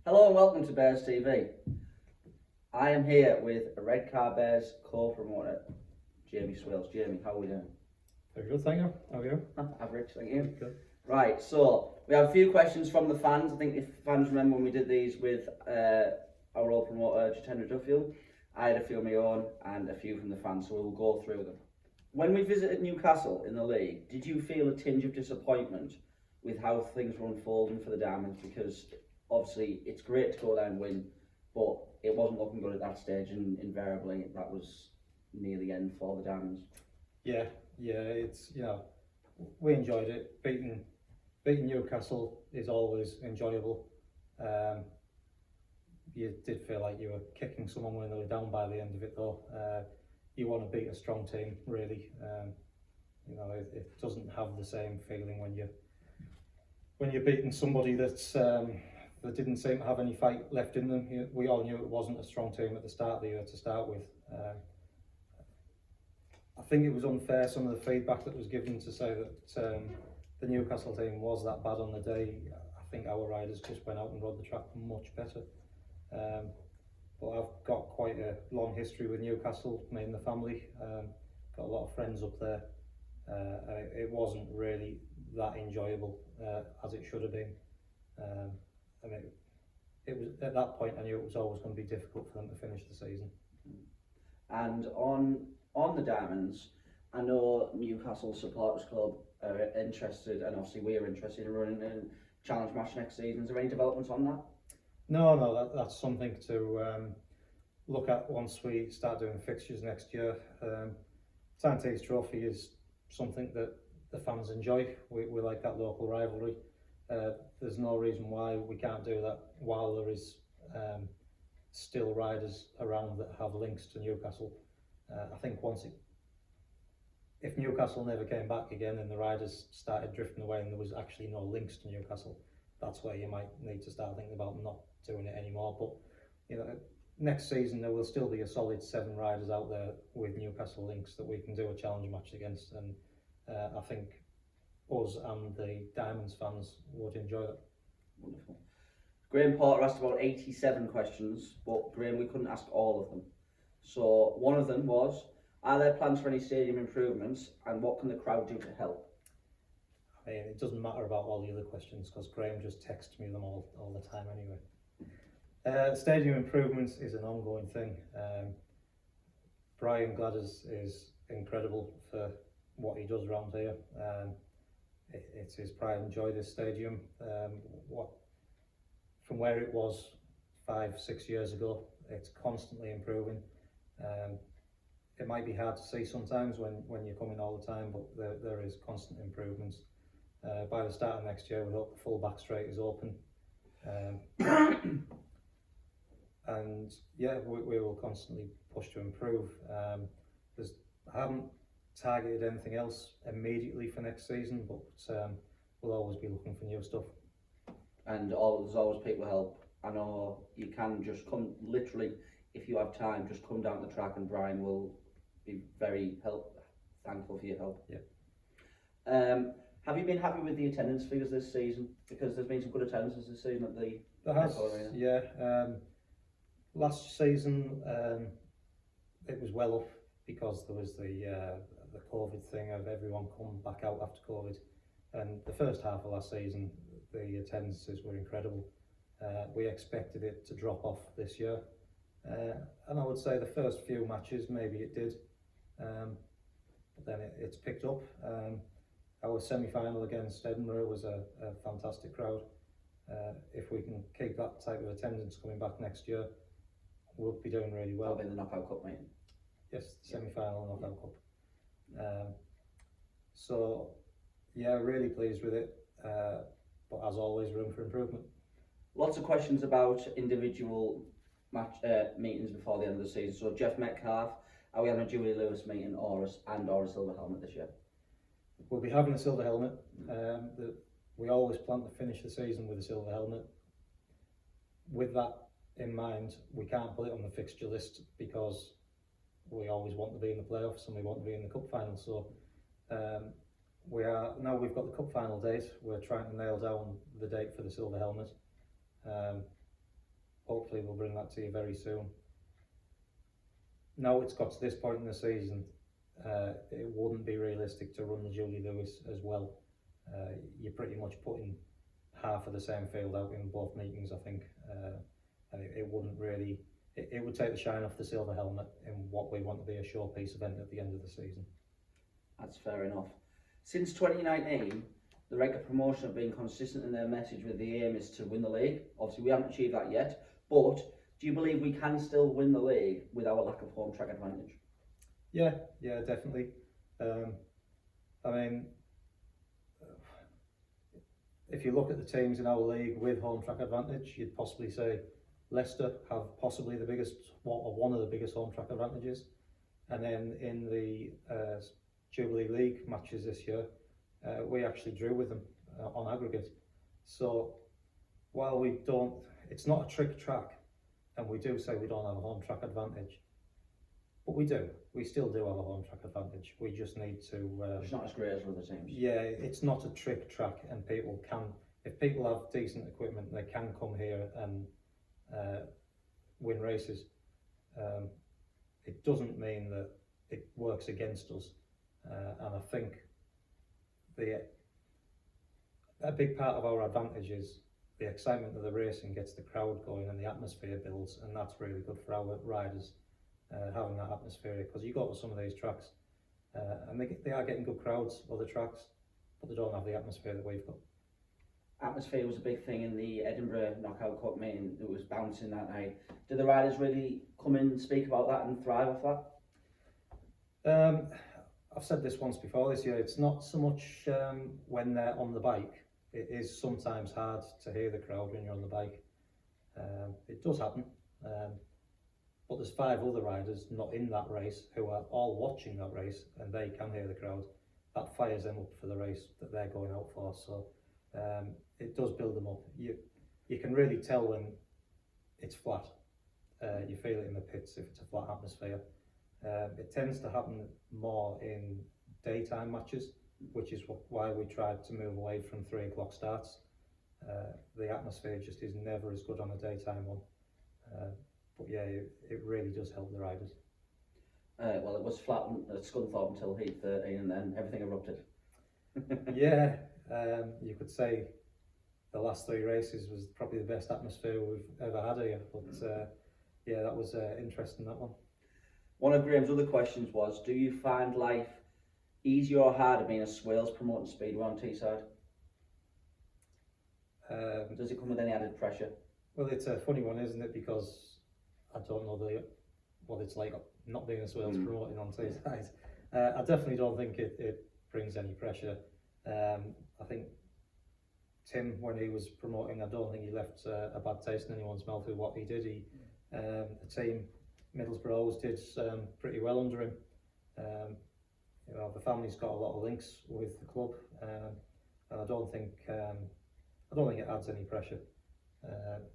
Hello and welcome to Bears TV. I am here with a Red Car Bears co-promoter, Jamie Swales. Jamie, how are we doing? Very good, thank you. How are you? Average, thank you. Good. Right, so we have a few questions from the fans. I think if fans remember when we did these with our old promoter, Jatendra Duffield, I had a few of my own and a few from the fans, so we'll go through them. When we visited Newcastle in the league, did you feel a tinge of disappointment with how things were unfolding for the Diamonds? Because obviously it's great to go there and win, but it wasn't looking good at that stage, and invariably that was near the end for the Diamonds. Yeah, it's we enjoyed it. Beating Newcastle is always enjoyable. You did feel like you were kicking someone when they were down by the end of it, though. You want to beat a strong team, really. It doesn't have the same feeling when you're beating somebody that's that didn't seem to have any fight left in them. We all knew it wasn't a strong team at the start of the year to start with. I think it was unfair, some of the feedback that was given, to say that the Newcastle team was that bad on the day. I think our riders just went out and rode the track much better. But I've got quite a long history with Newcastle, me and the family. Got a lot of friends up there. It wasn't really that enjoyable as it should have been. It was at that point I knew it was always going to be difficult for them to finish the season. And on the Diamonds, I know Newcastle Supporters Club are interested, and obviously we are interested in running a challenge match next season. Is there any developments on that? No, that's something to look at once we start doing fixtures next year. Tante's Trophy is something that the fans enjoy. We like that local rivalry. There's no reason why we can't do that while there is still riders around that have links to Newcastle. I think if Newcastle never came back again and the riders started drifting away and there was actually no links to Newcastle, that's where you might need to start thinking about not doing it anymore. But next season there will still be a solid 7 riders out there with Newcastle links that we can do a challenge match against, and I think us and the Diamonds fans would enjoy that. Wonderful. Graham Porter asked about 87 questions, but Graham, we couldn't ask all of them. So one of them was, are there plans for any stadium improvements, and what can the crowd do to help? I mean, it doesn't matter about all the other questions because Graham just texts me them all the time anyway. Stadium improvements is an ongoing thing. Brian Gladders is incredible for what he does around here. It's his pride and joy, this stadium. From where it was 5-6 years ago, it's constantly improving. It might be hard to see sometimes when you're coming all the time, but there is constant improvements. By the start of next year, we hope the full back straight is open. And yeah, we will constantly push to improve. I haven't targeted anything else immediately for next season, but we'll always be looking for new stuff. And there's always people help. I know you can just come, literally, if you have time, just come down the track and Brian will be very thankful for your help. Yeah. Have you been happy with the attendance figures this season? Because there's been some good attendances this season at the Arena. Yeah. Last season it was well up because there was the COVID thing of everyone come back out after COVID, and the first half of last season the attendances were incredible. We expected it to drop off this year, and I would say the first few matches maybe it did, but then it's picked up. Our semi-final against Edinburgh was a fantastic crowd. If we can keep that type of attendance coming back next year, we'll be doing really well. That'll be the knockout cup, mate. Yes, the semi-final knockout cup. So yeah, really pleased with it, but as always, room for improvement. Lots of questions about individual match meetings before the end of the season. So Jeff Metcalf, are we having a Julie Lewis meeting or a silver helmet this year? We'll be having a silver helmet. We always plan to finish the season with a silver helmet. With that in mind, we can't put it on the fixture list because we always want to be in the playoffs and we want to be in the cup final. So now we've got the cup final date, we're trying to nail down the date for the silver helmet. hopefully we'll bring that to you very soon. Now it's got to this point in the season, it wouldn't be realistic to run the Julie Lewis as well. You're pretty much putting half of the same field out in both meetings, I think, and it wouldn't really, it would take the shine off the silver helmet in what we want to be a showpiece event at the end of the season. That's fair enough. Since 2019, the regular promotion have been consistent in their message with the aim is to win the league. Obviously, we haven't achieved that yet, but do you believe we can still win the league with our lack of home track advantage? Yeah, definitely. I mean, if you look at the teams in our league with home track advantage, you'd possibly say Leicester have possibly the biggest, or one of the biggest home track advantages. And then in the Jubilee League matches this year, we actually drew with them on aggregate. So while we don't, it's not a trick track, and we do say we don't have a home track advantage, but we do. We still do have a home track advantage. We just need to. It's not as great as other teams. Yeah, it's not a trick track, and people can, if people have decent equipment, they can come here and win races. It doesn't mean that it works against us, and I think a big part of our advantage is the excitement of the racing gets the crowd going and the atmosphere builds, and that's really good for our riders, having that atmosphere, because you go to some of these tracks and they are getting good crowds, other tracks, but they don't have the atmosphere that we've got. Atmosphere was a big thing in the Edinburgh Knockout Cup meeting. It was bouncing that night. Did the riders really come in and speak about that and thrive off that? I've said this once before this year, it's not so much when they're on the bike. It is sometimes hard to hear the crowd when you're on the bike. It does happen, but there's 5 other riders not in that race who are all watching that race, and they can hear the crowd. That fires them up for the race that they're going out for. So it does build them up. You can really tell when it's flat. You feel it in the pits if it's a flat atmosphere. It tends to happen more in daytime matches, which is why we tried to move away from 3 o'clock starts. The atmosphere just is never as good on a daytime one. But yeah, it really does help the riders. Well, it was flat at Scunthorpe until heat 13, and then everything erupted. Yeah, you could say the last 3 races was probably the best atmosphere we've ever had here. But yeah, that was interesting, that one. One of Graham's other questions was, do you find life easier or harder being a Swales promoting Speedway on Teesside? Does it come with any added pressure? Well, it's a funny one, isn't it? Because I don't know what it's like not being a Swales promoting on Teesside. I definitely don't think it brings any pressure. I think Tim, when he was promoting, I don't think he left a bad taste in anyone's mouth with what he did. The team, Middlesbrough, always did pretty well under him. You know, the family's got a lot of links with the club, and I don't think it adds any pressure.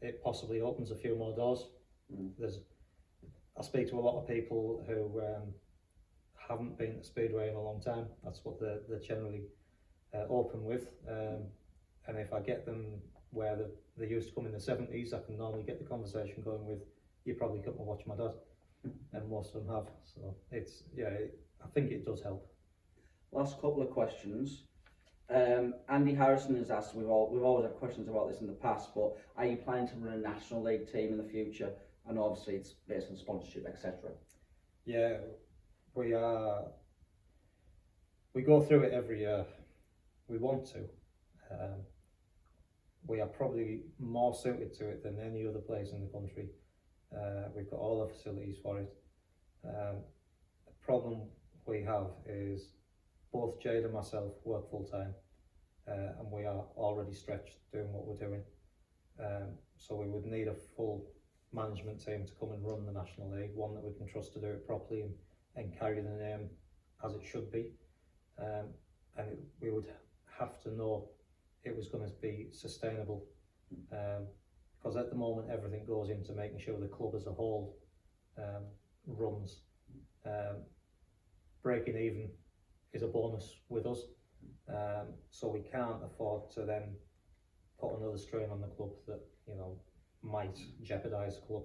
It possibly opens a few more doors. I speak to a lot of people who haven't been to Speedway in a long time. That's what they're generally open with. And if I get them where they used to come in the 70s, I can normally get the conversation going with, you probably come and watch my dad. And most of them have. So it's, yeah, I think it does help. Last couple of questions. Andy Harrison has asked, we've always had questions about this in the past, but are you planning to run a National League team in the future? And obviously it's based on sponsorship, etc. Yeah, we go through it every year. We want to. We are probably more suited to it than any other place in the country. We've got all the facilities for it. The problem we have is both Jade and myself work full time, and we are already stretched doing what we're doing. So we would need a full management team to come and run the National League, one that we can trust to do it properly and carry the name as it should be. We would have to know it was going to be sustainable, because at the moment everything goes into making sure the club as a whole runs. Breaking even is a bonus with us, so we can't afford to then put another strain on the club that, you know, might jeopardise the club.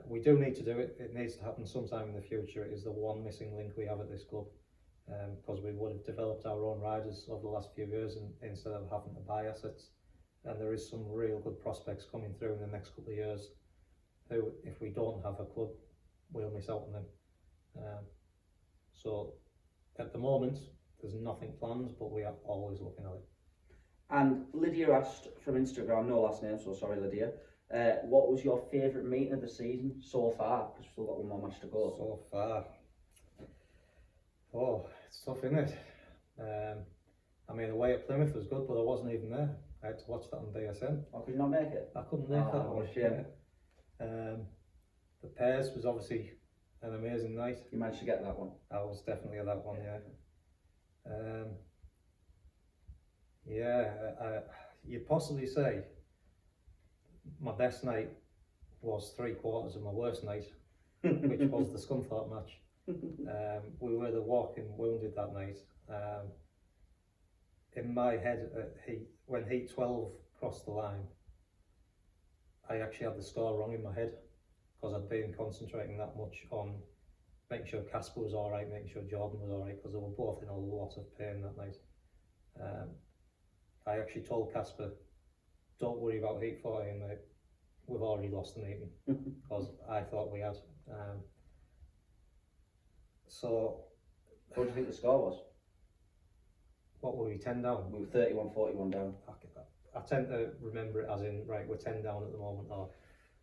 We do need to do it. It needs to happen sometime in the future. It is the one missing link we have at this club, because we would have developed our own riders over the last few years instead of having to buy assets. And there is some real good prospects coming through in the next couple of years who, if we don't have a club, we'll miss out on them. So at the moment, there's nothing planned, but we are always looking at it. And Lydia asked from Instagram, no last name, so sorry Lydia, what was your favourite meeting of the season so far? Because we've still got one more match to go. So far, oh, it's tough, isn't it? I mean, away at Plymouth was good, but I wasn't even there. I had to watch that on BSN. Oh, could you not make it? I couldn't make that one. Shame. The Pairs was obviously an amazing night. You managed to get that one? I was definitely at that one, yeah. You'd possibly say my best night was 3/4 of my worst night, which was the Scunthorpe match. We were the walking wounded that night. In my head, when Heat 12 crossed the line, I actually had the score wrong in my head, because I'd been concentrating that much on making sure Casper was alright, making sure Jordan was alright, because they were both in a lot of pain that night. I actually told Casper, don't worry about Heat 14, mate. We've already lost the meeting, because I thought we had. So, what do you think the score was? What were we, 10 down? We were 31-41 down. I tend to remember it as in, right, we're 10 down at the moment, or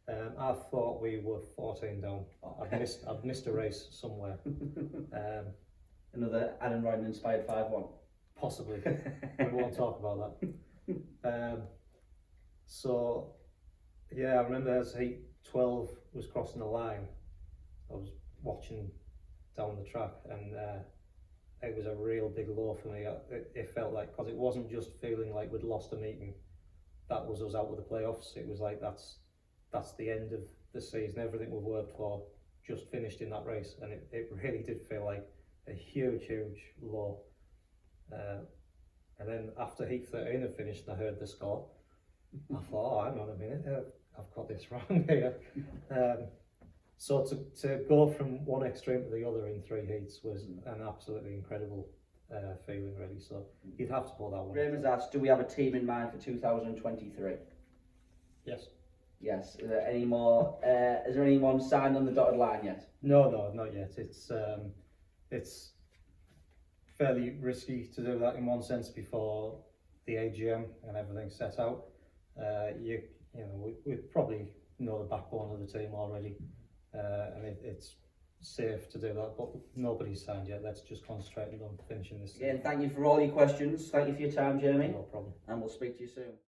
I thought we were 14 down. I'd missed a race somewhere. Another Adam Ryan inspired 5-1. Possibly. We won't talk about that. So, yeah, I remember as Heat 12 was crossing the line, I was watching down the track, and it was a real big low for me. It felt like, because it wasn't just feeling like we'd lost a meeting, that was us out with the playoffs. It was like that's the end of the season. Everything we've worked for just finished in that race, and it really did feel like a huge low. And then after Heat 13 had finished and I heard the score, I thought, oh, hang on a minute, I've got this wrong here. So to go from one extreme to the other in 3 heats was an absolutely incredible feeling, really. So you'd have to pull that one. Raymond's asked, do we have a team in mind for 2023? Yes. Yes. Is there any more? Is there anyone signed on the dotted line yet? No, not yet. It's fairly risky to do that in one sense before the AGM and everything's set out. You know, we probably know the backbone of the team already, and it's safe to do that, but nobody's signed yet. Let's just concentrate on finishing this. Again, thank you for all your questions. Thank you for your time, Jeremy. No problem. And we'll speak to you soon.